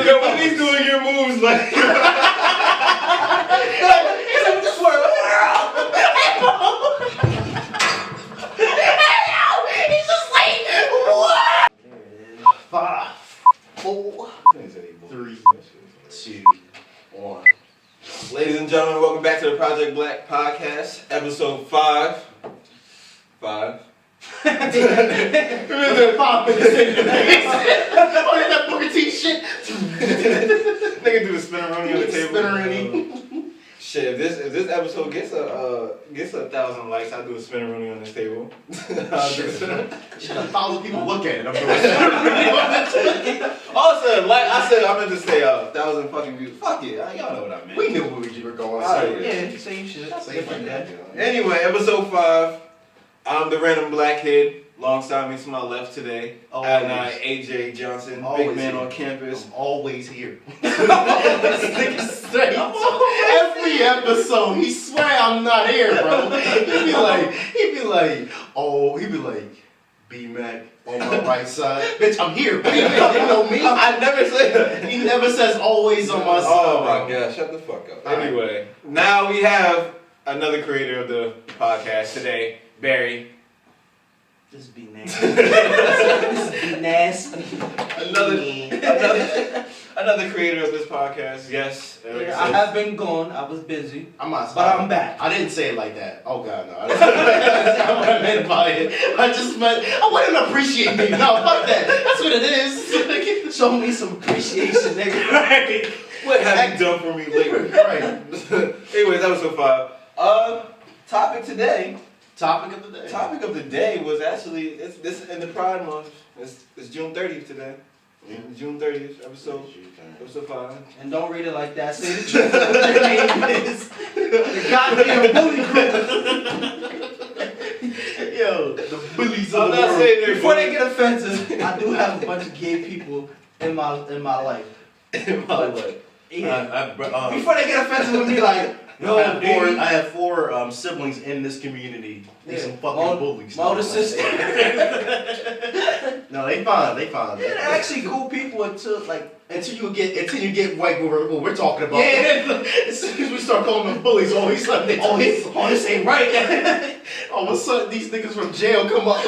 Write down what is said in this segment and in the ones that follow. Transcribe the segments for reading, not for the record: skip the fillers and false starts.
Yo, when he's doing your moves, like. Swirl. He's just like, what? 5, 4, 3, 2, 1. Ladies and gentlemen, welcome back to the Project Black Podcast, episode 5. 5. 5 minutes in. Oh, that Booker T shit. Nigga do the spinneroonie on the table. Spinneroonie. Shit, if this episode gets 1,000 likes, I'll do a spinneroonie on this table. Shit, 1,000 people look at it. I'm doing Also, like I said, I meant to say 1,000 fucking views. Fuck it, y'all know what I meant. We knew where we were going. Yeah, same shit. Same like that. Anyway, episode 5. I'm the random black kid. Alongside me to my left today, and AJ Johnson, always big man here. On campus. I'm always here. Every episode, he swear I'm not here, bro. He'd be like, B-Mac on my right side. Bitch, I'm here. You know me. I never say that. He never says always on my side. Oh my god, shut the fuck up. Anyway, now we have another creator of the podcast today, Barry. Just be nasty. Just be nasty. Another creator of this podcast. Yes. Yeah, I have been gone. I was busy. I'm not. But I'm back. I didn't say it like that. Oh god, no. That's not what I meant by it. I just meant I want him to appreciate me. No, fuck that. That's what it is. Show me some appreciation, nigga. Right. What have you done for me lately? Right. Anyways, episode 5. Topic of the day was actually this in the Pride Month. It's June 30th today. Yeah. June 30th episode 5. And don't read it like that. Say the truth. Their name is the goddamn bully group. Yo, the bullies of I'm the not world. saying they're Before they get offensive, I do have a bunch of gay people in my life. Yeah. Before they get offensive with me, like, yo, I have four siblings in this community. They some fucking bullies. My older sister. No, they fine. They're actually cool people until you get white what we're talking about. Yeah. As soon as we start calling them bullies, all of a sudden this ain't right. all of a sudden these niggas from jail come up.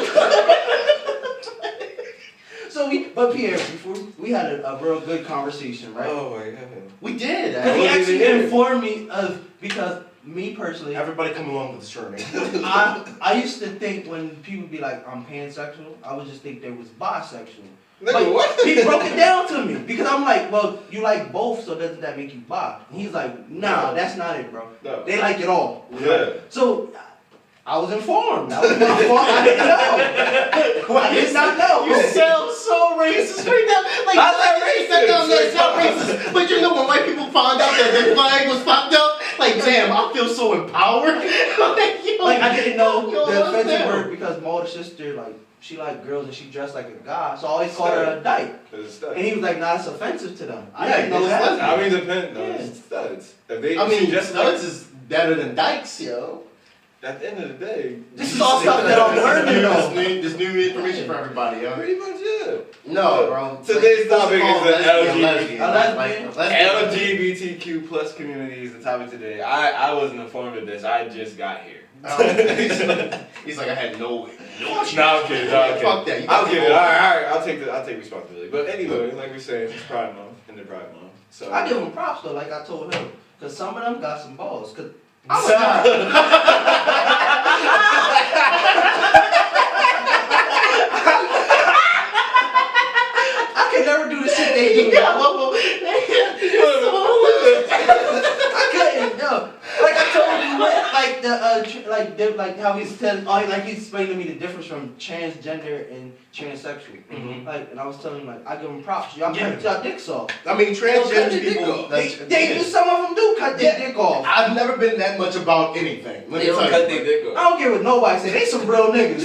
But Pierre, before we had a real good conversation, right? Oh my god. We did. He actually informed me because me personally, Everybody come along with this journey. I used to think when people be like, I'm pansexual, I would just think they was bisexual. Nigga, But what? he broke it down to me because I'm like, well, you like both, so doesn't that make you bi? And he's like, nah, that's not it, bro. No. They like it all. Yeah. So I was informed. That was my fault. I didn't know. I did not know. You sound so racist right now. Like, I'm not racist. That's not racist. But you know when white people found out that their flag was fucked up, like, damn, I feel so empowered. Like, I didn't know the offensive understand. word because my older sister, like, she liked girls and she dressed like a guy, so I always called her a dyke. And he was like, nah, it's offensive to them. I didn't know that. I mean, depends. No, Yeah. it's studs. studs is better than dykes, yo. At the end of the day, This is all stuff that I'm learning, though. This new information for everybody, yo. pretty much yeah. No, bro. Today's topic is the lesbian. LGBTQ plus community is the topic today. I wasn't informed of this. I just got here. He's like, I had no. No, I'm kidding. Fuck that. I'll give it. All right. I'll take responsibility. But anyway, like we said, it's Pride Month and the Pride Month. So I give him props though, like I told him, because some of them got some balls. Cause I could never do the shit they do. I couldn't, no. Like I told you, like how he's explained to me the difference from transgender and transsexual. Mm-hmm. Like, and I was telling him like, I give him props. Y'all cut y'all dicks off. I mean, transgender people. They do. Some of them do cut their dick off. I've never been that much about anything. Let me they don't tell cut you. their dick off. I don't care what nobody say. They some real niggas.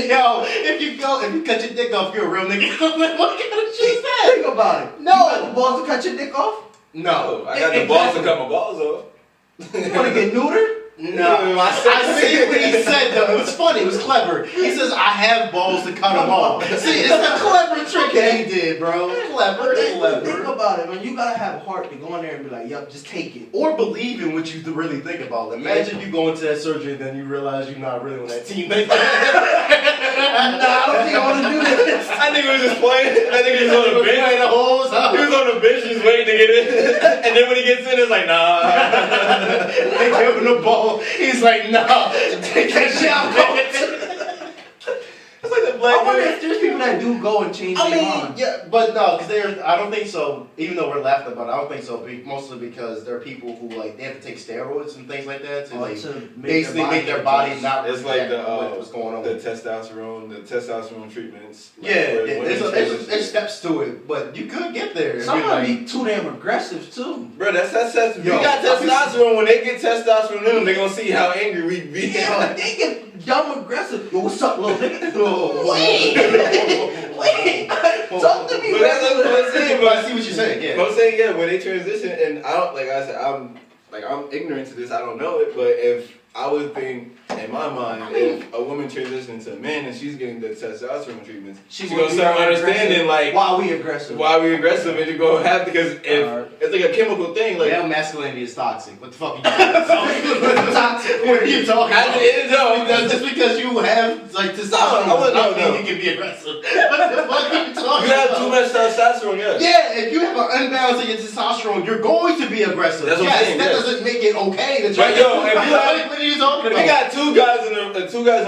Yo, if you cut your dick off, you're a real nigga. What kind of shit is that? Think about it. No. You got the balls to cut your dick off? No. I got the balls to cut my balls off. You want to get neutered? No, I see what he said though. It was funny. It was clever. He says, "I have balls to cut them off." See, it's a clever trick that he did, bro. Clever, Think about it, man. You gotta have a heart to go in there and be like, "Yup, just take it." Or believe in what you really think about it. Imagine you go into that surgery and then you realize you're not really on that team. Nah, I don't think I want to do this. I think he was just playing. I think he was on the bench. the whole time. He was on the bench just waiting to get in. And then when he gets in, it's like, nah. They give him the ball. He's like, "Nah, take that shit out." It's like the I black wonder dude. if there's people that do go and change I their mean, mind. yeah, but no, because I don't think so. Even though we're laughing about it, I don't think so. Mostly because there are people who like they have to take steroids and things like that to like basically make their body not. It's like what's going on. the testosterone treatments. Like, Yeah, where there's steps to it, but you could get there. Some like, might be too damn aggressive too. Bro, that's testosterone. You Yo, got testosterone. When they get testosterone in them, they gonna see how angry we be. Yeah, but they get dumb aggressive. Yo, what's up, little nigga? Wait. Wait, talk to me, But that's what I'm saying. But I But see what you're saying. Yeah. But I'm saying, yeah, when they transition, and I don't, like I said, I'm ignorant to this. I don't know it, but if I would think in my mind, if a woman transitions to a man and she's getting the testosterone treatments, she's gonna start understanding like why we aggressive. and you're gonna have because if it's like a chemical thing, like Male masculinity is toxic. What the fuck are you talking Toxic. What are you talking at about? the end of the day, Just because you have like testosterone does not mean you can be aggressive. What the fuck are you talking you have about? too much testosterone, yeah. Yeah, if you have an imbalance in your testosterone, you're going to be aggressive. That's what I'm yes, saying, that yes. doesn't make it okay to But yo, if you have- what are you talking If you about? got two guys in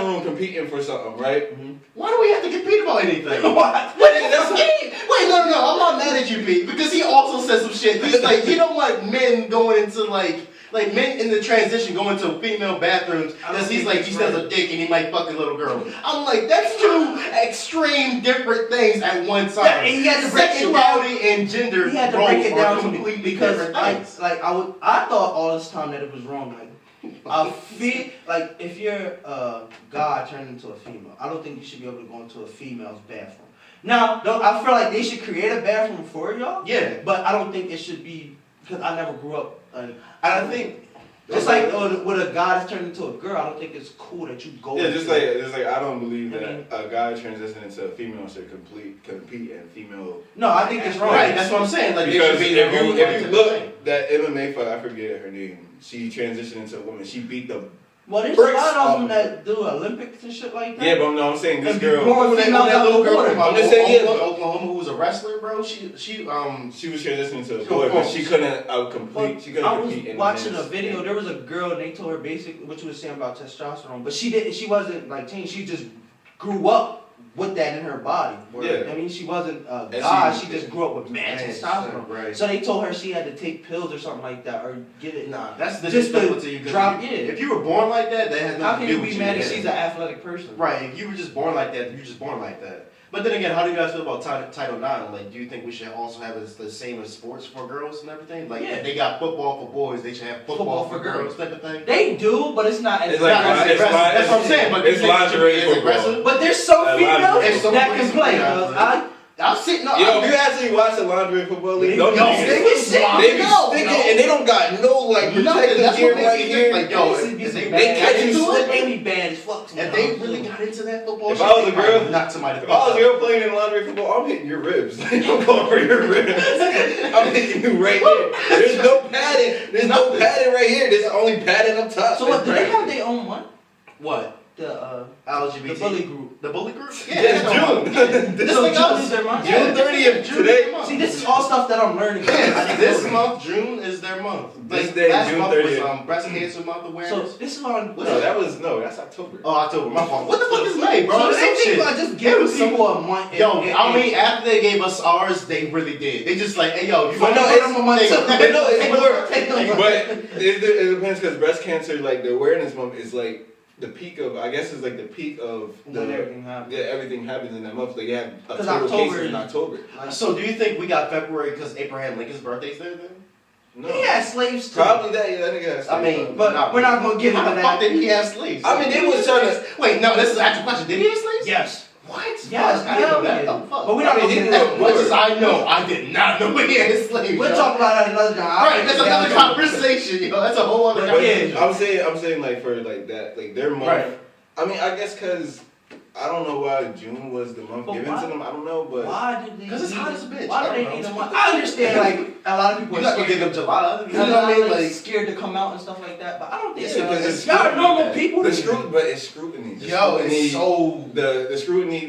the room competing for something, right? Why do we have to compete about anything? What? Wait, no, I'm not mad at you, Pete, because he also said some shit. He's like, he don't like men going into like men in the transition going to female bathrooms because he's like, he says a dick and he might fuck a little girl. I'm like, that's two extreme different things at one time. Yeah, and he had to break it down. Sexuality and gender He had to roles break it down are to me completely because different things. I thought all this time that it was wrong. Like I feel like if you're a guy turning into a female, I don't think you should be able to go into a female's bathroom. Now, I feel like they should create a bathroom for y'all. Yeah, But I don't think it should be because I never grew up. I think Just like with a guy that's turned into a girl, I don't think it's cool that you go. Yeah, just like I don't believe I that mean- a guy transitioning into a female should compete in female. No, I think it's wrong. right. That's what I'm saying. Like, Because they should be their own if you thing. look that MMA fight, I forget her name. She transitioned into a woman. She beat the. Well, there's Bricks a lot of them off. that do Olympics and shit like that. Yeah, but I'm saying this girl. Born that females out little the girl water. from I'm just saying, yeah. Oklahoma who was a wrestler, bro. She She was transitioning to a She boy, but was- she couldn't complete. She couldn't I was compete in watching the a video. There was a girl, and they told her basically what you were saying about testosterone, but she didn't. She wasn't like changed. She just grew up with that in her body. Yeah. I mean, she wasn't a And guy. she- She just grew up with mad testosterone. Right. So they told her she had to take pills or something like that, or get it. Nah, that's Just disrespectful to to you. 'cause drop you- in. If you were born like that, that has How nothing can to do you with be you. mad if Yeah. she's an athletic person? Right. If you were just born like that, you're just born like that. But then again, how do you guys feel about Title IX? Like, do you think we should also have it the same as sports for girls and everything? Like, Yeah. if they got football for boys, they should have football for girls type of thing? They do, but it's not as It's like- aggressive. it's like- That's what I'm saying. But it's you think it should lingerie be as football. aggressive? But there's some That females lingerie that can football. play. Yeah. I'm sitting up. Yo, if you actually watch the lingerie football league, don't Yo, you they see be it? sick. They be No, sticking, no. and they don't got no like Nothing. protective That's gear what makes right me here. think like, yo, They if be they catch get into it, They be bad as fuck. if they really got into that football If shit, I was a they might girl- knock somebody the If I was fuck a girl playing in lingerie football, I'm hitting your ribs. I'm going for your ribs. I'm hitting you right here. There's no padding. There's no padding right here. There's only padding up top. So what? Do they Right. have their own one? What? The LGBT. the bully group. The bully group? Yeah, it's June. This So like June us. is their month? June 30th today. See, this is all stuff that I'm learning. I Yes, didn't this know. month, June is their month. This Like, day, last June month 30th. was Breast Cancer Month So awareness. this is on. No, that's October. Oh, October, my fault. What the fuck is May, bro? So It's they some think shit. about just It giving was some- people a month. Yo, I mean, after they gave us ours, they really did. They just like, hey, yo, you But want no, to it's- put them on my but no, it's more. Take them. But it depends because breast cancer, like the awareness month, is like the peak of. I guess it's like the peak of When everything happens. Yeah, everything happens in that month. Like you have a 'Cause total October cases in is- October. So, do you think we got February because Abraham Lincoln's birthday's there then? No, He had slaves too. probably that. Yeah, that nigga has I mean, But we're not gonna get How into the fuck that. did he have slaves? I mean, they was trying to. Wait, no, this is an actual question. Did he have slaves? Yes. What? Yes, I didn't know that. yeah. The fuck? But we're not I mean, gonna he get was As much as I know, I did not know he had slaves. We'll yo. talk about that another time. Right, that's another conversation, yo. That's a whole other But conversation. yeah. I'm saying like for like that, like their month. Right. I mean, I guess because I don't know why June was the month But given why- to them. I don't know, but Why did they? 'Cause it's need hot it? as a bitch. Why I do they don't need know. a month? I understand, like a lot of people You're are not gonna scared. give them July. You know You what I mean? like, Like, scared to come out and stuff like that. But I don't think Yeah, so. because it's Y'all are scrutiny normal that- people. the to me. scrutiny, but it's scrutiny. The yo, scrutiny, it's so. the scrutiny,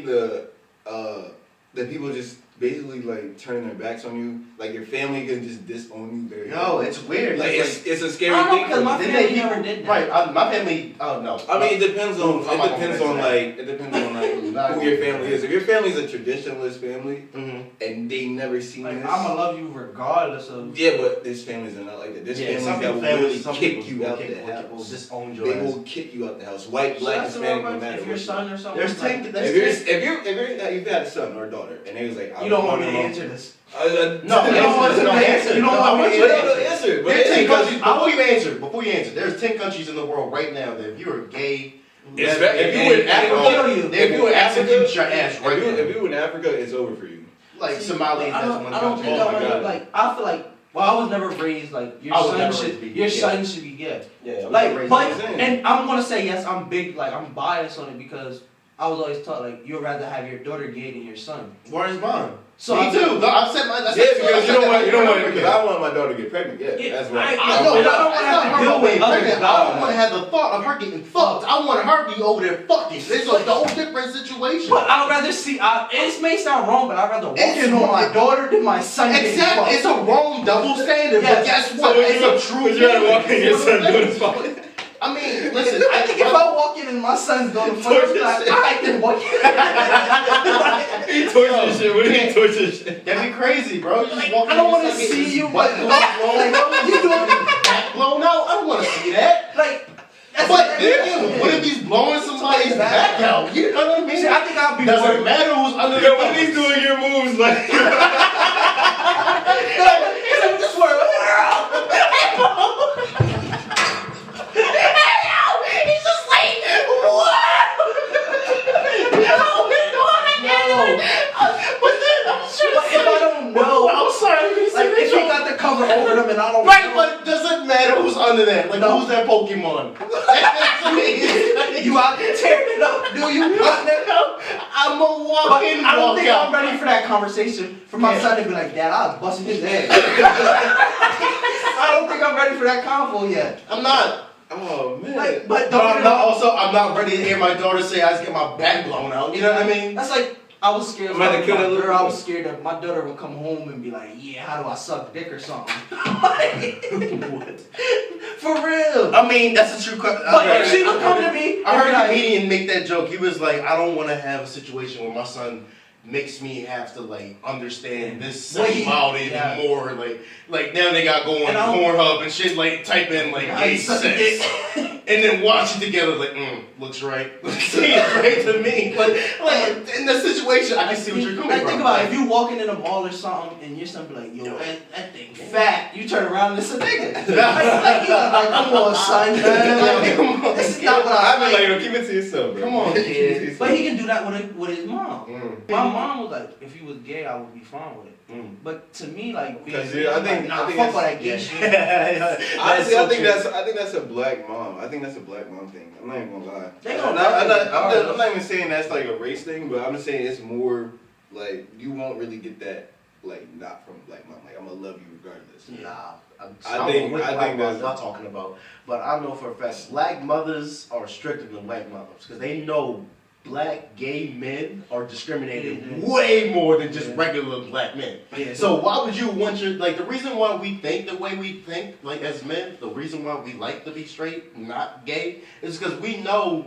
the people just basically like turning their backs on you. Like your family can just disown you very. Yo, it's weird. like It's it's a scary I don't know, thing. because for my me. Didn't they family never people- did that. Right, my family. Oh no. I mean, it depends on I'm not gonna who your family is. If your family's a traditionalist family Mm-hmm. and they never seen Like, this, I'ma love you regardless of. yeah, but this families are not like that. This Yeah, families some that will families, literally some kick people you will out kick- the will house. disown your They ass. will kick you out the house. White, So black, that's Hispanic, what no I'm matter if your what. son or something. There's like, 10. If you had a son or a daughter and they was like, you don't want me to answer this. No, you don't want to answer. You don't want me to answer. But There's 10 it's countries. Before you answer, there's 10 countries in the world right now that if you're gay, If you were in Africa, they will execute your ass right now. if you were in Africa, it's over for you. Like Somalia, I that's don't, one I don't country. think Oh I my want God. like. I feel like. Well, I was never raised like your I was son never should. raised to be Your gay. son should be gay. Yeah, Like, but Same. and I'm gonna say yes. I'm big. Like I'm biased on it because I was always taught like you'd rather have your daughter gay than your son. where is mine? So Me I- too. No, I've said my. That's Yeah, because you don't want, because because I want my daughter to get pregnant. Yeah, Yeah, that's right. I know, don't but wanna that's have to not her deal with being other pregnant. guys. I don't want to have the thought of her getting fucked. I want her to be over there fucking. It's a whole different situation. But I'd rather see. It may sound wrong, but I'd rather walk It's in on my wrong. daughter than my son. getting Exactly. fucked. It's a wrong double standard. Yes. But guess So what? would It's you- a true would you rather thing. walk in your son doing his fuck? I mean, listen. I think if I walk in and my son's doing fuck, I'm like, I can walk in. He torture shit. What do you torture shit? That'd be crazy, bro. You just Like, walk I in don't and wanna start getting see his you, butt but- blown out. Like, you doing- back blown out. I don't want to see that. Like, that's But then again, what if he's blowing somebody's back out? You know what I mean? See, I think I'll be Doesn't worried. matter who's under Yo, the when he's doing your moves, like. It's like this world. He's just like, what? No. But then I'm sure. But if I don't know, I'm sorry. like if he got the cover over them and I don't Right, know, but it doesn't matter who's under that. Like, No. who's that Pokemon? you out there tearing it up, do you? Out there? I'm a But walking I don't walk think out. I'm ready for that conversation for my Yeah. son to be like, Dad, I was busting his ass. I don't think I'm ready for that convo yet. I'm not. Oh man. Like, but But don't I'm not. Also, I'm not ready to hear my daughter say I just get my back blown out. You know what I mean? That's like I was scared. I'm about to of kill my that little girl. I boy. was scared that my daughter would come home and be like, "Yeah, how do I suck dick or something?" What? For real. I mean, that's a true question. But if she would come to me, I heard and be a like, comedian make that joke. He was like, I don't want to have a situation where my son makes me have to like understand this Well, sexuality yeah. more. Like now they got going And I'm- Pornhub and shit. Like type in like Yeah, gay he's such a sex, and then watch it together. Like looks right. Seems right to me. But like in the situation, I can see what you're coming like, from. think about it. If you walking in a mall or something and your son be like, "Yo, that thing fat," you turn around and it's a nigga. like, you like, come on, son. Like, come on, This is not what I've I been like. like, yo, keep it to yourself, bro. Come on, Keep it to kid. yourself. But he can do that with his mom. Mm. My mom was like, if he was gay, I would be fine with it. Mm. But to me, like, being Because, gay, yeah, I I'm think- like, I nah, think fuck all that's- that gay shit. Honestly, so I think true. that's a black mom. I think that's a black mom thing. I'm not even gonna lie. They I'm gonna not even saying that's like a race thing, but I'm just saying it's more like you won't really get that like not from a black mom. Like I'm gonna love you regardless. Nah, I think black that's- mothers y'all talking about, but I know for a fact black mothers are stricter than white mothers because they know black gay men are discriminated Mhm. way more than just Yeah. regular black men. Yeah. So why would you want your like the reason why we think the way we think like as men, the reason why we like to be straight, not gay, is because we know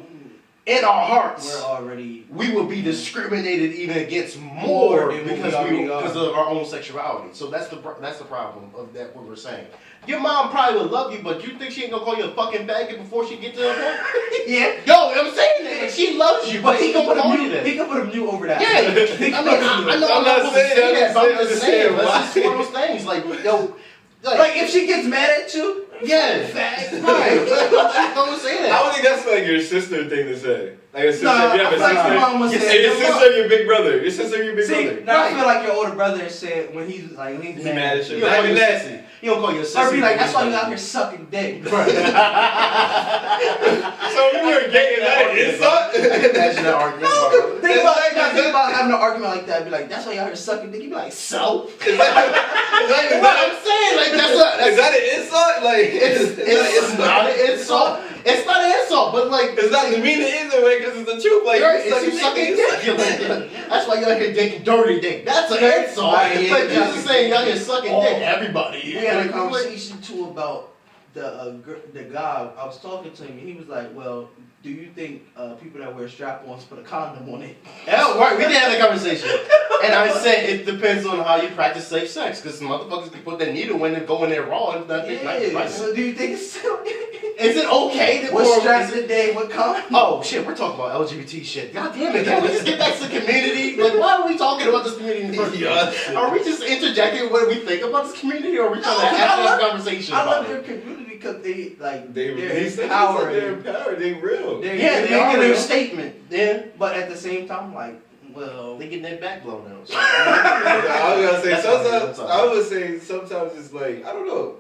in our hearts we're already. we will be discriminated even against more than what because we already are. because of our own sexuality. So that's the problem of that what we're saying. Your mom probably would love you, but you think she ain't gonna call you a fucking faggot before she get to that point? Yeah. Yo, I'm saying that like, she loves you, But he can put call a you new. that. He can put a new over that. Yeah, I mean, I know I'm I'm not not supposed to saying say that, that, but I'm I'm just just saying saying that's why. just one of those things. Like, yo, Like if she gets mad at you, yeah, fat. right. Don't say that. I don't think that's like your sister thing to say. Like a sister, Nah, you have a I feel like sister. your mom would say, Hey, your sister, or your big brother. Your sister, or your big brother. Now I feel like your older brother said when he's mad at you. You don't call your sissy. You don't call your sissy. Or be like, that's why you out here sucking dick. So if you were gay, is that an insult? Imagine that argument. No, think about having an argument like that. Be like, that's why you out here sucking dick. You be like, so? What I'm saying, like Is that an insult? Like it's not an insult. It's not an insult, but like it's not to mean it either way because it's the truth. Like you sucking dick. That's why y'all here taking dirty dick. That's an insult. But you're just saying y'all here sucking dick. Everybody. We had a conversation too about the guy. I was talking to him and he was like, well, do you think people that wear strap-ons put a condom on it? Yeah, right. We did have a conversation, and I said it depends on how you practice safe sex, because motherfuckers can put that needle in and go in there raw and nothing. Yeah. So do you think it's still? Is it okay to what straps today? What condom? Oh shit, we're talking about LGBT shit. God damn it! Can we just get back to the community? Like, why are we talking about this community in the first place? Are we just interjecting what we think about this community, or are we trying to have a conversation I about love their it? community because they they're empowered. They're empowered. They real. They're they making their real. statement. Yeah, But at the same time, like, well, they getting their back blown out. I was gonna say That's sometimes. all. I would say sometimes it's like I don't know.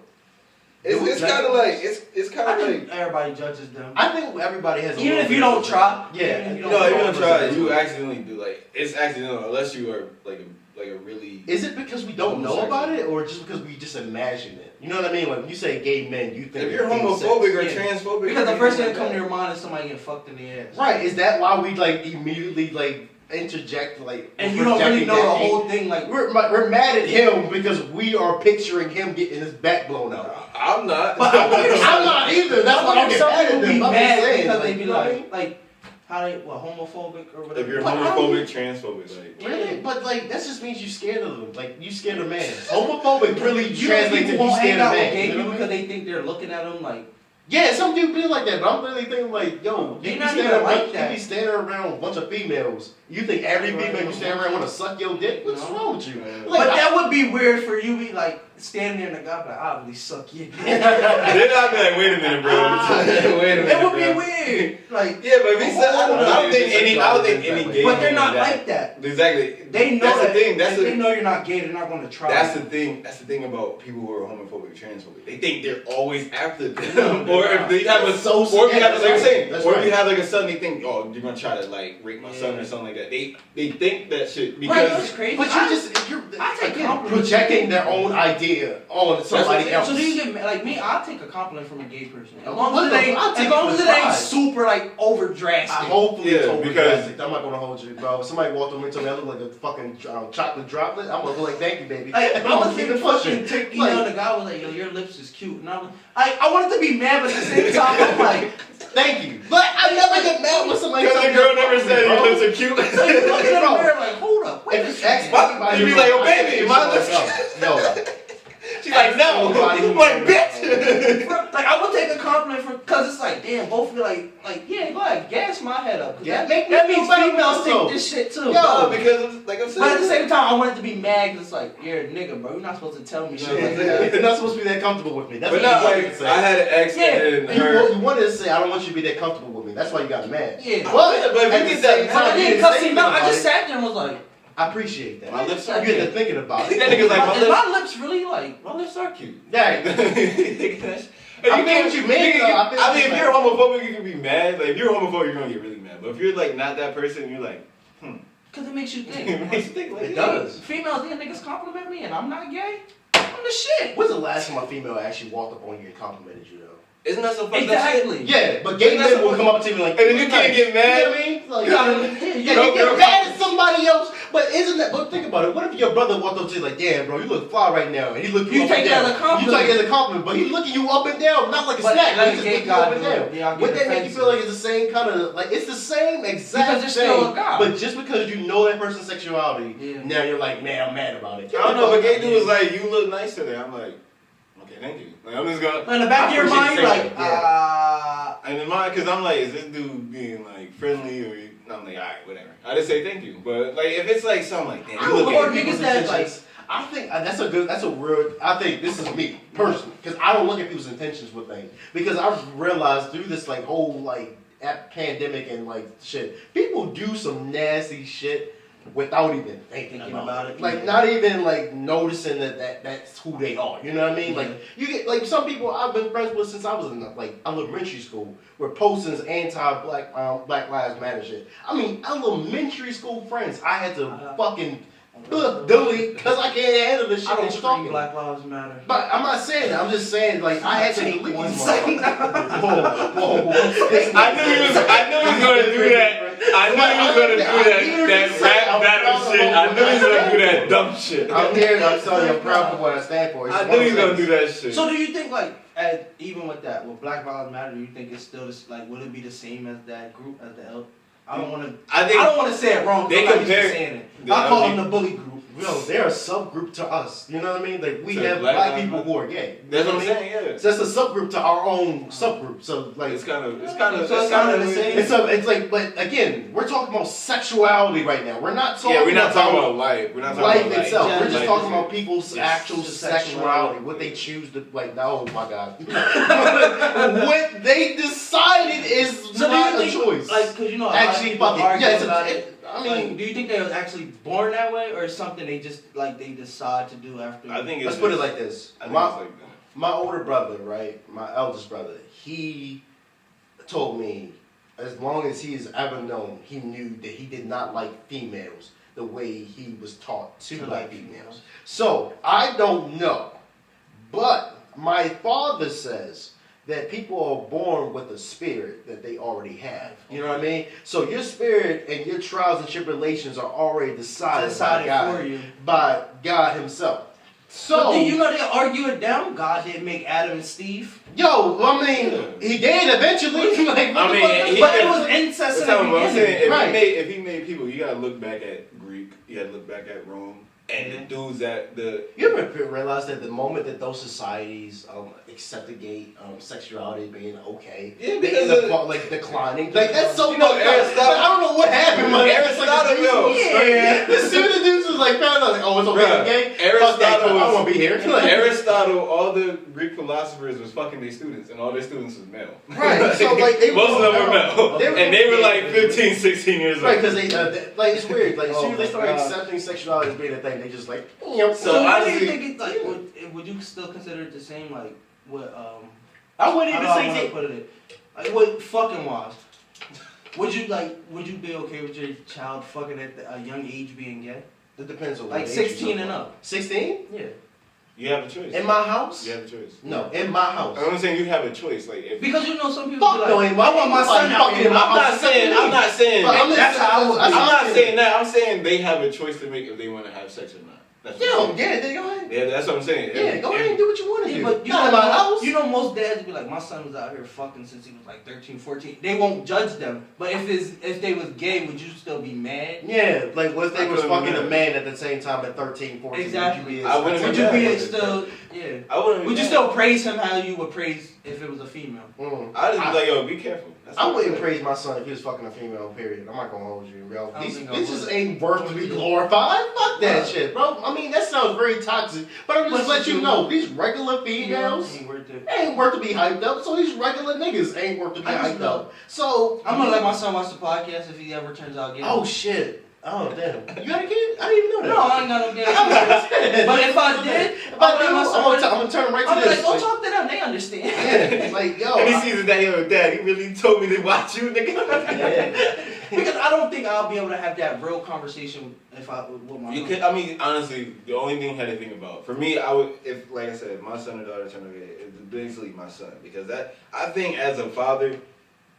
It's kind of like it's kind of like everybody judges them. I think everybody has. Even if you don't try. Yeah. Even if you no, you don't try. it. You accidentally do like it's accidental unless you are like a really. Is it because we don't know about it, or just because we just imagine it? You know what I mean? Like when you say gay men, you think If you're homophobic or Yeah. transphobic, Because the first thing that comes to your mind is somebody getting fucked in the ass. Right? Is that why we like immediately like interject like? And you don't really know the whole thing. Like we're mad at him because we are picturing him getting his back blown out. I'm not. I'm not either. That's why I'm some mad at people them. be I'm mad just saying, because they be you know what I mean? like how they homophobic or whatever. If you're But homophobic, transphobic, like Really? But like that just means you scared of them. Like you scared of man. Homophobic really you translates to people you won't hang scared out of with man. gay You know people what I because mean? they think they're looking at them like. Yeah, some dude be like that, but I'm really thinking like, yo, They're you not be even standing like around, that. you be standing around a bunch of females. You think every female you stand around want to suck your dick? What's wrong with you? Like, But that would be weird for you. Be like standing there and the guy be like, I really suck your dick. then I'd be like, wait a minute, bro. Wait a minute, It would be bro. weird. Like Yeah, but if he said, I don't think any gay. but they're not that. like that. Exactly. They know that's that. the thing. If they know you're not gay, they're not going to try. That's the thing. That's the thing about people who are homophobic, transphobic. They think they're always after them. Or if they have a so or if you have that's like I'm right. saying, That's or right. if you have like a son, they think, oh, you're gonna try to like rape my son or something like that. They think that shit right, because that's crazy. But you're I take again, compliments. projecting their own idea on somebody else. So do you get like me? I'll take a compliment from a gay person as What long as the- it ain't, I'll take as long it as it with ain't pride. super like over drastic. Hopefully Yeah, it's over because- drastic. I'm not gonna hold you, bro. If somebody walked over and told me I look like a fucking chocolate droplet, I'm gonna go like, thank you, baby. Like, I'm I gonna was keep even it pushing. fucking, you know, the guy was like, yo, your lips is cute. And I wanted to be mad, but at the same time, I'm like, Thank you. But I never get mad when somebody because the tells me girl I'm never ugly, said bro. your lips are cute. so you looking in the Bro. mirror like, hold up, wait a If you ask second. anybody, You be who- like, oh, I baby, think my it's lips- no. She's like, no. I'm like, bitch. Like, I would take a compliment from, because it's like, damn, both feel like, yeah, go ahead, gas my head up. 'Cause Yeah, that, make me that feel means better females also. take this shit too. No, because like I'm saying. But at the same time, I wanted to be mad because it's like, you're a nigga, bro. You're not supposed to tell me shit like that. You're not supposed to be that comfortable with me. That's But what not you wanted like to say. I had an ex Yeah. and her. You wanted to say, I don't want you to be that comfortable with me. That's why you got mad. Yeah. But But if at you the get that same mad, But I time, you didn't didn't cuss say him out. I anything just about sat there and was like, it. I appreciate that. My lips You are get cute. to thinking about That it. nigga's like, my is lips. my lips really like, My lips are cute. Yeah. I mean, what you mean, though. I feel I mean, like- if you're homophobic, you can be mad. Like, if you're homophobic, you're gonna get really mad. But if you're like not that person, you're like, because it makes you it think. makes you think like It yeah. does. Females, these niggas compliment me and I'm not gay. I'm the shit. When's the last time a female actually walked up on you and complimented you, though? Isn't that so fucked up shit? Exactly. Yeah, but gay men will come up to you like, And then you can't get mad. You know what I mean? Like, You gotta- yeah, you get mad at somebody else, but isn't that? But think about it. What if your brother walked up to you like, "Damn, bro, you look fly right now," and he looked you You up take and it down. as a compliment. You take it as a compliment, but he's looking you up and down, not like a But snack. like He's just gay looking you up guys and do it. down. Yeah, I Would get that make you offensive. feel like it's the same kind of like it's the same exact Because you're still thing, a guy. but just because you know that person's sexuality, Yeah. now you're like, man, I'm mad about it. I don't know, but gay dude was like, you look nice today. I'm like, okay, thank you. Like, I'm just gonna. But in the back of your appreciate mind, you you're saying like, that, And in mine, cause I'm like, is this dude being like friendly or? I'm like, alright, whatever. I just say thank you. But like, if it's like something like, damn, I you don't look know at what niggas people's that, intentions. I think that's a real. I think this is me personally because I don't look at people's intentions with things because I've realized through this like whole like pandemic and like shit, people do some nasty shit without even thinking about it. Like not even like noticing that that's who they are. You know what I mean? Like you get like some people I've been friends with since I was in like elementary school were posting anti-black Black Lives Matter shit. I mean elementary school friends I had to fucking delete because I can't handle the shit that you're talking. Black Lives Matter. But I'm not saying that. I'm just saying like I had to delete these motherfuckers. Whoa. I knew he was gonna do that. I knew he was gonna do that rap battle shit. I knew he was gonna do that dumb shit. I'm here. I'm telling you, I'm proud of what I stand for. I knew he was gonna do that shit. So do you think like even with that, with Black Lives Matter, do you think it's still like will it be the same as that group as the L? I don't want to say it wrong. They compare saying it. I call them the bully group. Yo, they're a subgroup to us. You know what I mean? Like we have black people who are gay. That's what I'm saying. Yeah. So it's a subgroup to our own subgroup. So like it's kind of the same. It's like, but again, we're talking about sexuality right now. We're not talking. Yeah, we're not talking about life. We're not talking about life itself. Like, we're just talking about people's actual sexuality, what they choose to like. Oh my God, what they decided is not a choice. Like, cause you know, actually, fucking I mean, do you think they was actually born that way, or something they just like they decide to do after? I think let's put it like this. My older brother, right, my eldest brother, he told me as long as he has ever known, he knew that he did not like females the way he was taught to like females. So I don't know, but my father says that people are born with a spirit that they already have. You know what I mean? So your spirit and your trials and tribulations are already decided by God, for you. by God himself. So but you know they argue it down. God didn't make Adam and Steve. Yo, I mean, he did eventually. Like, but it was incest in the beginning. If he made people, you gotta look back at Greek. You gotta look back at Rome. And the dudes you ever realize that the moment that those societies accepted gay sexuality being okay, like declining, like that's so Aristotle. I don't know what happened, man. Aristotle, as soon as the dudes was like found out, like, oh, it's okay, gay. Aristotle, I won't be here. Aristotle, all the Greek philosophers was fucking their students, and all their students was male. Right. So like most of them were male, and they were like 15, 16 years old. Right, because they like it's weird. Like as soon as they started accepting sexuality as being a thing. They just like, you know. So honestly, do you think it's like would you still consider it the same like what I wouldn't even say put it like what fucking wise. Would you be okay with your child fucking at a young age being gay? It depends on like 16 and up. 16? Yeah. You have a choice. In my house? You have a choice. No, in my house. I'm saying you have a choice, like if because you know some people fuck no, like, I want my son out here. I'm not saying. That's how I would. I'm not saying that. I'm saying they have a choice to make if they want to have sex or not. That's go ahead. Yeah, that's what I'm saying. Yeah, go ahead and do what you want to do. But you not in my house. You know, most dads be like, my son was out here fucking since he was like 13, 14. They won't judge them. But if they was gay, would you still be mad? Yeah, like what if they was fucking a man at the same time at 13, 14? Exactly. Would you be still? Yeah. I wouldn't. Would you still praise him how you would praise if it was a female? I'd just be like, yo, be careful. I wouldn't praise my son if he was fucking a female, period. I'm not gonna hold you, bro. These bitches ain't worth to be glorified. Fuck that shit, bro. I mean, that sounds very toxic, but I'm just letting you know, these regular females ain't worth to be hyped up, so these regular niggas ain't worth to be hyped up. So, I'm gonna let my son watch the podcast if he ever turns out gay. Oh, shit. Oh, damn. You got a kid? I didn't even know that. No, I ain't got no kid. But if I did, I'm gonna turn right to this. Like, don't talk to them, they understand. Yeah, like, yo. And he sees that, yo, dad, he really told me to watch you, nigga. Because I don't think I'll be able to have that real conversation with my you could, I mean, honestly, the only thing I had to think about, for me, I would, if, like I said, if my son or daughter turned gay, it's basically my son. Because that, I think as a father,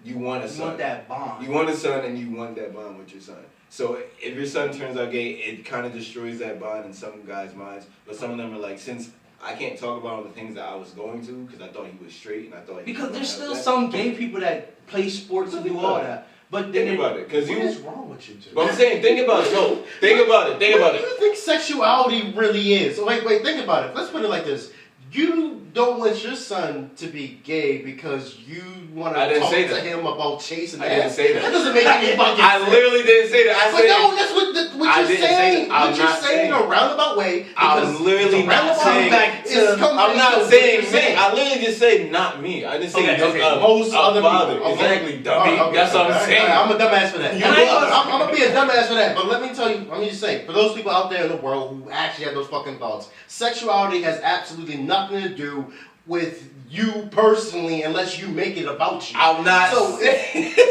you want a son. You want that bond. You want a son and you want that bond with your son. So if your son turns out gay, it kind of destroys that bond in some guys' minds. But some of them are like, since I can't talk about all the things that I was going to because I thought he was straight and I thought he because there's still some gay people that play sports and do all that. But think about it, because what is wrong with you two? But I'm saying, think about it. No, think about it. What do you think sexuality really is? So wait, think about it. Let's put it like this. you don't want your son to be gay because you want to talk to him about chasing I didn't say that. That doesn't make any fucking sense. I literally didn't say that. I but said, no, that's what you're saying. What you're saying in a roundabout way. I'm literally not saying. I'm not saying me. I literally just say not me. I just say most other father. people. Exactly, dummy. That's what I'm saying. I'm a dumbass for that. I'm gonna be a dumbass for that. But let me tell you. Let me just say, for those people out there in the world who actually have those fucking thoughts, sexuality has absolutely nothing to do with you personally, unless you make it about you. I'm not. So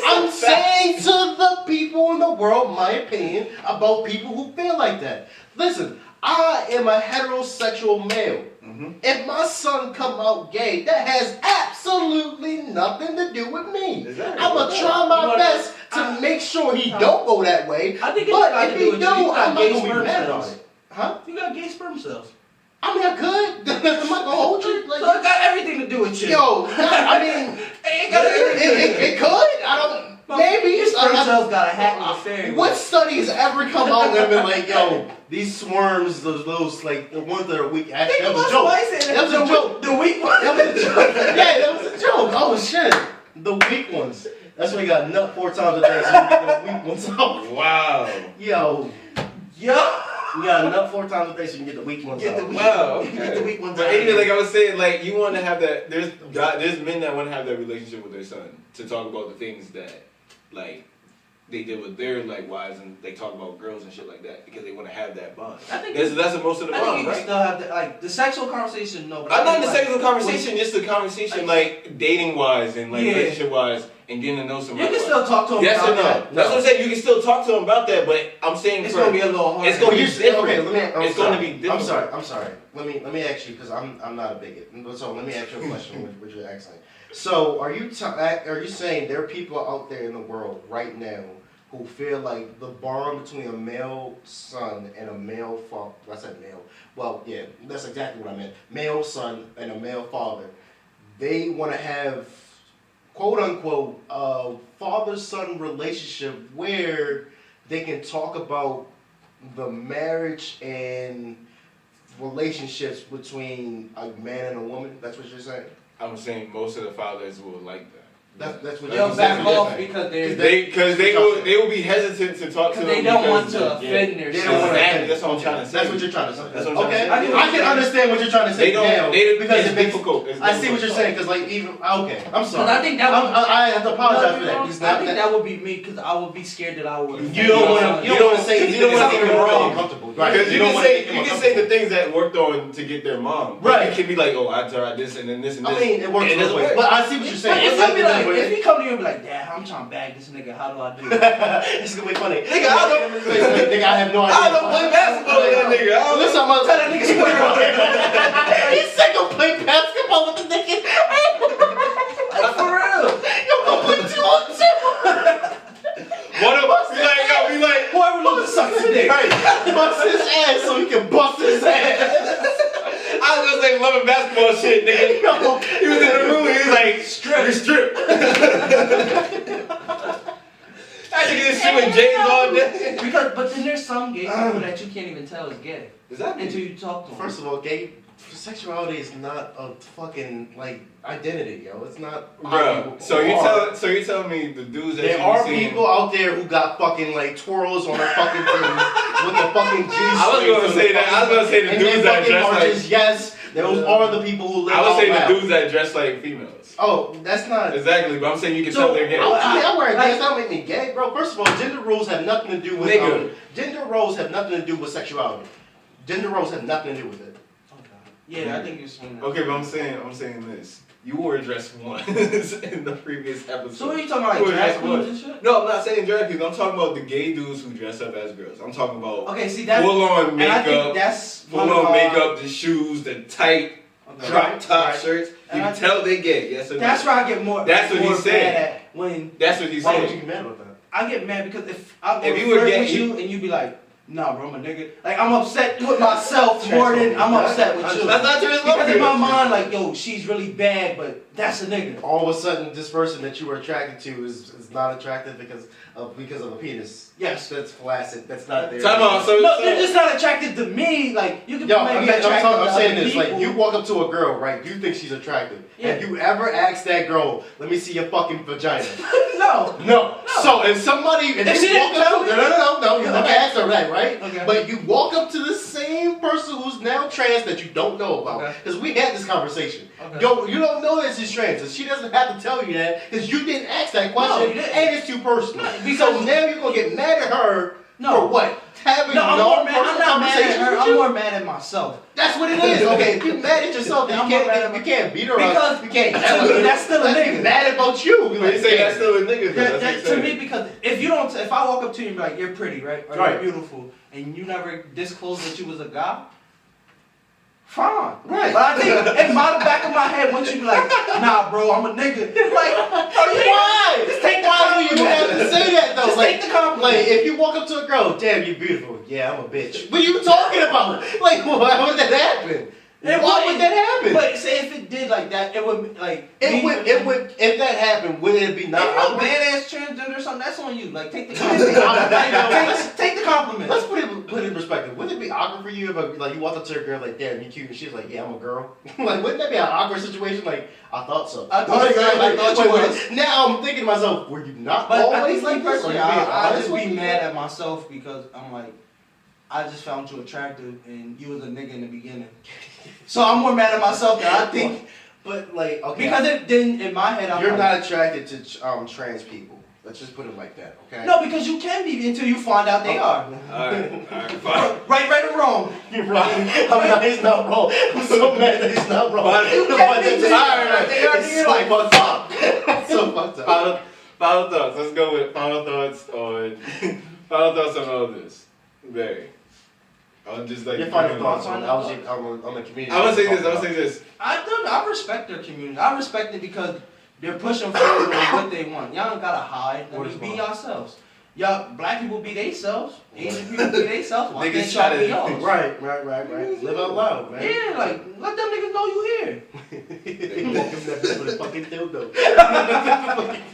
I'm saying to the people in the world, my opinion about people who feel like that. Listen, I am a heterosexual male. Mm-hmm. If my son come out gay, that has absolutely nothing to do with me. I'm gonna try my best to make sure he don't go that way. I think but if he do, I'm not gonna be mad on it. Huh? You got gay sperm cells. I mean, I could. I'm not gonna hold you. Like, so it got everything to do with you. Yo, I mean, it could. I don't. Maybe your sperm cells got a hat in the fairy. What studies ever come out and been like, yo, these swarms, those like the ones that are weak. Actually, that was a joke. That was a joke. The weak ones. That was a joke. Yeah, that was a joke. Oh shit, the weak ones. That's why you got nut 4 times a day, so you get the weak ones out. Wow. Yo. You got nut 4 times a day, so you can get the weak ones out. Wow. You get the weak ones but out. anyway, like I was saying, like you want to have that. There's men that want to have that relationship with their son to talk about the things that, like, they did with their like wives, and they talk about girls and shit like that because they want to have that bond. I think that's the most of the bond, I think you right? can still have the, like the sexual conversation. No, but I'm not in the sexual conversation, just the conversation like dating wise and like relationship wise and getting to know somebody. You can still talk to him. Yes about or no? that. That's what I'm saying. You can still talk to him about that, but I'm saying it's gonna be a little hard. It's gonna be different. Okay, it's gonna be different. I'm sorry. Let me ask you because I'm not a bigot. So let me ask you a question with your accent. So are you saying there are people out there in the world right now who feel like the bond between a male son and a male father, I said male, well, yeah, that's exactly what I meant, male son and a male father, they want to have, quote unquote, a father-son relationship where they can talk about the marriage and relationships between a man and a woman? That's what you're saying? I'm saying most of the fathers will like that. That's what you're back off because they will be hesitant to talk to them. They don't want to offend their son. That's what I'm trying to say. That's what you're trying to say. That's what I'm trying to say. I can understand what you're trying to say now because it's difficult. I see what you're saying because like even okay, I'm sorry. I think that I have to apologize for that. I think that would be me because I would be scared that I would. You don't want to say you don't want to make them wrong. Uncomfortable, right? Because you can say the things that worked on to get their mom. Right. It can be like, oh, I tried this and then this and this. I mean, it works both ways. But I see what you're saying. If he come to you and be like, Dad, I'm trying to bag this nigga, how do I do it? It's gonna be funny. Nigga, I have no idea. I don't play basketball with that nigga. Listen, I'm gonna tell that nigga Swirl. He said go play basketball with the nigga. Like, for real. Yo, go play 2-on-2. One of us be like, whoever loses sucks his dick. Right. Bust his ass so he can bust his ass. I was gonna say loving basketball shit, nigga. No. He was in the room, he was like, strip. I nigga just shit with J's all day. But then there's some gay people that you can't even tell is gay. Is that until you talk to them? First of all, sexuality is not a fucking like identity, yo. It's not. Bro, so you're telling me the dudes that there are people out there who got fucking like twirls on their fucking things with the fucking G. I was gonna say that. I was gonna say the dudes that dress like. Yes, those are the people who live. I would say the dudes that dress like females. Oh, that's not exactly. But I'm saying you can tell they're gay. I wear that don't make me gay, bro. First of all, gender roles have nothing to do with gender roles have nothing to do with sexuality. Gender roles have nothing to do with it. Yeah, I think you're saying that. Okay, but I'm saying this. You wore dress once in the previous episode. So what are you talking about, like drag queens and shit? No, I'm not saying drag queens. I'm talking about the gay dudes who dress up as girls. I'm talking about that's full on makeup, full on makeup, the shoes, the tight drop top shirts. You can tell they gay. Yes or no? That's where I get more. That's what he said. That's what he said. Why would you get mad about that? I get mad because if I if you were gay with you and you be like, nah, bro, I'm a nigga. Like, I'm upset with myself more than I'm upset with you. That's not true. Because in my mind, like, yo, she's really bad, but that's a nigga. All of a sudden, this person that you were attracted to is not attractive because because of a penis. Yes. That's flaccid. That's not there. Time out. So, No, they're just not attracted to me. Like you can maybe attracted I'm to saying other this. people. Like you walk up to a girl, right? You think she's attractive. Yeah. Have you ever asked that girl, "Let me see your fucking vagina"? No. So if somebody, If you she didn't walk up tell to, me- no, you never Okay. asked her that, right? Okay. But you walk up to the same person who's now trans that you don't know about, Okay. because we had this conversation. Okay. You don't know that she's trans, and she doesn't have to tell you that because you didn't ask that No, question, you didn't. and it's too personal. Because- So now you're gonna get mad at her No. for what? Having No, I'm not non-personal mad at conversations her. with I'm you? more mad at myself. That's what it is. Okay, if you're mad at yourself, then I'm you more mad can't, at you can't beat her Because up. You can't. to me, that's still a Let's be nigga. mad about you. But you say that's still a nigga though. That, That's to what me, I'm saying. because if I walk up to you and be like, you're pretty, right? Or Right. you're beautiful, and you never disclosed that you was a guy, fine. Right. But I think in my back of my head, once you be like, nah, bro, I'm a nigga. Like, are you Why? Just take the Why do you compliment. have to say that though? Just like, take the compliment. like if you walk up to a girl, damn, you're beautiful. Yeah, I'm a bitch. What are you talking about? Like, why would that happen? Why would that happen? But say if it did like that, it would like. It would. If that happened, would it be If not? you're a awkward? badass transgender or something, that's on you. Like, take the Would it be compliment. awkward? take the compliment. Let's put it in perspective. Wouldn't it be awkward for you if like you walked up to a girl like, damn, you cute, and she's like, yeah, I'm a girl. Like, wouldn't that be an awkward situation? Like, I thought so. I thought so. I thought you was. Now I'm thinking to myself, were you not But I always think like me this? personally, Or you being I honest just with be me? mad at myself because I'm like, I just found you attractive and you was a nigga in the beginning. So I'm more mad at myself that I think But like, okay, because then in my head I'm you're like, not attracted to trans people. Let's just put it like that, okay? no, because you can be until you find out they are. Alright, fine. Right or wrong. You're right. I'm not, he's not wrong. I'm so mad that he's not wrong. You can't be It's too- alright. they are It's here so like- fucked up. It's so fucked up. Final thoughts. Let's go with final thoughts on all this. Barry. I'll just like Your final thoughts on the community. I'm gonna say this. I respect their community. I respect it because they're pushing forward with what they want. Y'all don't gotta hide. I mean, be yourselves. Y'all, black people be themselves. Asian people be themselves. Why Niggas can't try y'all to- be yours? Right. Live out loud, man. Yeah, like, let them niggas know you here. You walk up that bitch with a fucking dildo.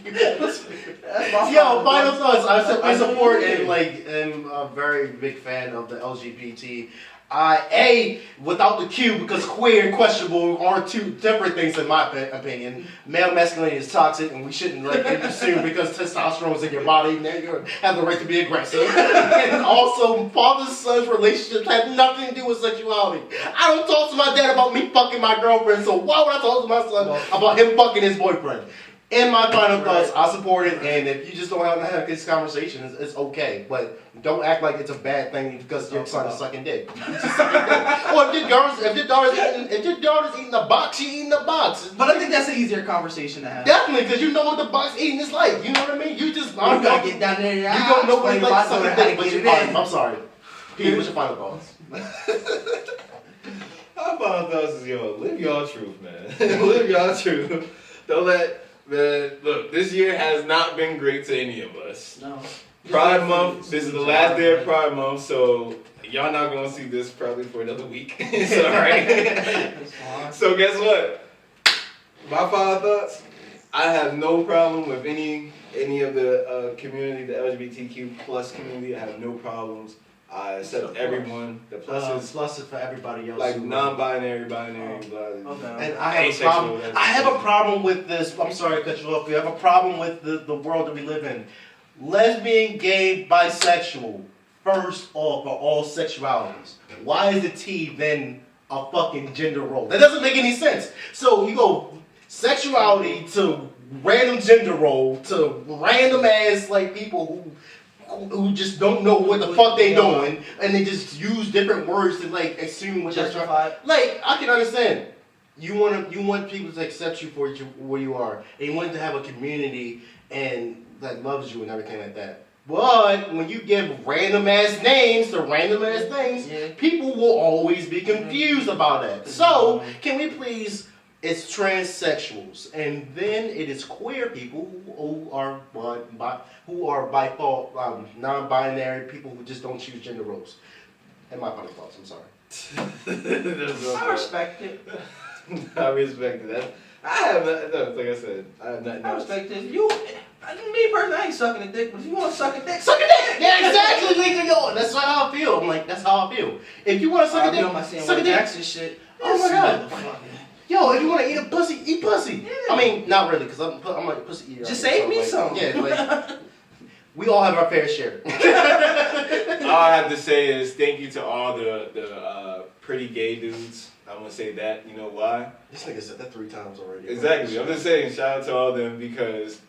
That's my Yo, final thoughts. I support Yeah. and like am a very big fan of the LGBT. Without the Q, because queer and questionable are two different things in my opinion. Male masculinity is toxic, and we shouldn't like assume because testosterone is in your body, now you have the right to be aggressive. And also, father-son relationships have nothing to do with sexuality. I don't talk to my dad about me fucking my girlfriend, so why would I talk to my son about him fucking his boyfriend? In my final thoughts, I support it, and if you just don't want to have this conversation, it's okay. But don't act like it's a bad thing because your son is sucking dick. Or if your daughter's eating a box, she eating a box. But I think that's an easier conversation to have. Definitely, because you know what the box eating is like. You know what I mean? You just You gotta get down there. you don't know what it's like to suck a dick, but get you're it fine. in. I'm sorry. Peter, what's your final thoughts? My final thoughts is live y'all truth, man. Live y'all truth. Don't let look. This year has not been great to any of us. No. Pride Month. This is the last day of Pride Month, so y'all not gonna see this probably for another week. It's alright. It's fine. So guess what? My final thoughts. I have no problem with any of the community, the LGBTQ plus community. I have no problems. I accept everyone. The pluses, Plus it for everybody else. like who- non-binary, binary, blah. Okay. And I have a Asexual, problem. that's- I have a problem with this. I'm sorry to cut you off. We have a problem with the world that we live in. Lesbian, gay, bisexual. First off, are all sexualities. Why is the T then a fucking gender role? That doesn't make any sense. So you go sexuality to random gender role to random ass like people who just don't know what the fuck they doing, and they just use different words to like assume what they're trying. Justified. Like, I can understand. You want people to accept you for where you are, and you want to have a community and that loves you and everything like that. But when you give random ass names to random ass things, Yeah. people will always be confused about that. So, can we please? It's transsexuals, and then it is queer people who are by fault non-binary people who just don't choose gender roles. And my final thoughts. I'm sorry. I respect it. I respect that. I have no, like I said, I have nothing I else. respect this. Me personally, I ain't sucking a dick, but if you want to suck a dick, Suck a dick! Yeah, exactly, nigga. Yo, that's how I feel. I'm like, that's how I feel. If you want to suck a dick, on my suck a Samuel dick. Jackson shit. Oh my God. Motherfucker. Yo, if you want to eat a pussy, eat pussy. Yeah. I mean, not really, because I'm like a pussy eater. Just right now, save me like, some. Yeah, like, we all have our fair share. All I have to say is thank you to all the pretty gay dudes. I'm gonna say that. You know why? This nigga said that 3 times already. Exactly. I'm just saying shout out to all them because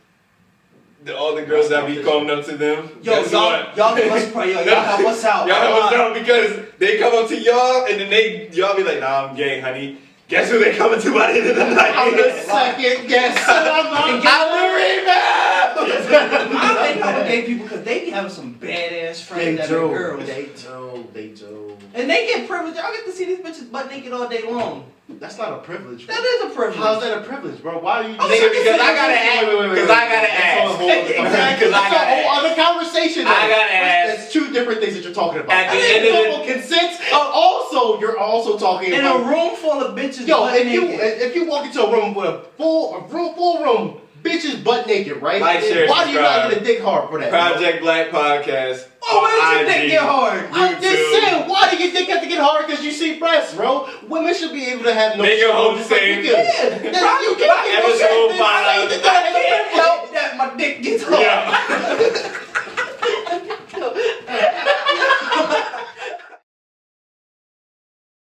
all the girls that be coming up to them. Yo, guess y'all what? give us prayer. Y'all help us out. Y'all help us out because they come up to y'all and then y'all be like, nah, I'm gay, honey. Guess who they coming to by the end of the night? I'm the second guest. I'm the rebound. I hang out with gay people because they be having some badass friends that are girls. They do. And they get privileged. Y'all get to see these bitches butt naked all day long. That's not a privilege. That is a privilege. How's that a privilege, bro? Why are you? Nigga, because I gotta ask. Because I gotta ask. Exactly. That's a whole other conversation. I gotta ask. That's 2 different things that you're talking about. At the end of the consent. Also, you're also talking in about a room full of bitches. Yo, butt naked. if you walk into a room with a full room, bitches butt naked, right? Like, share, why do you subscribe. not get a dick hard for that? Project Black Podcast. Oh, where did your IG, dick get hard? I'm just YouTube. saying, why do your dick have to get hard? Because you see breasts, bro. Women should be able to have no. Make your home just like safe. you can. Yeah, Yeah,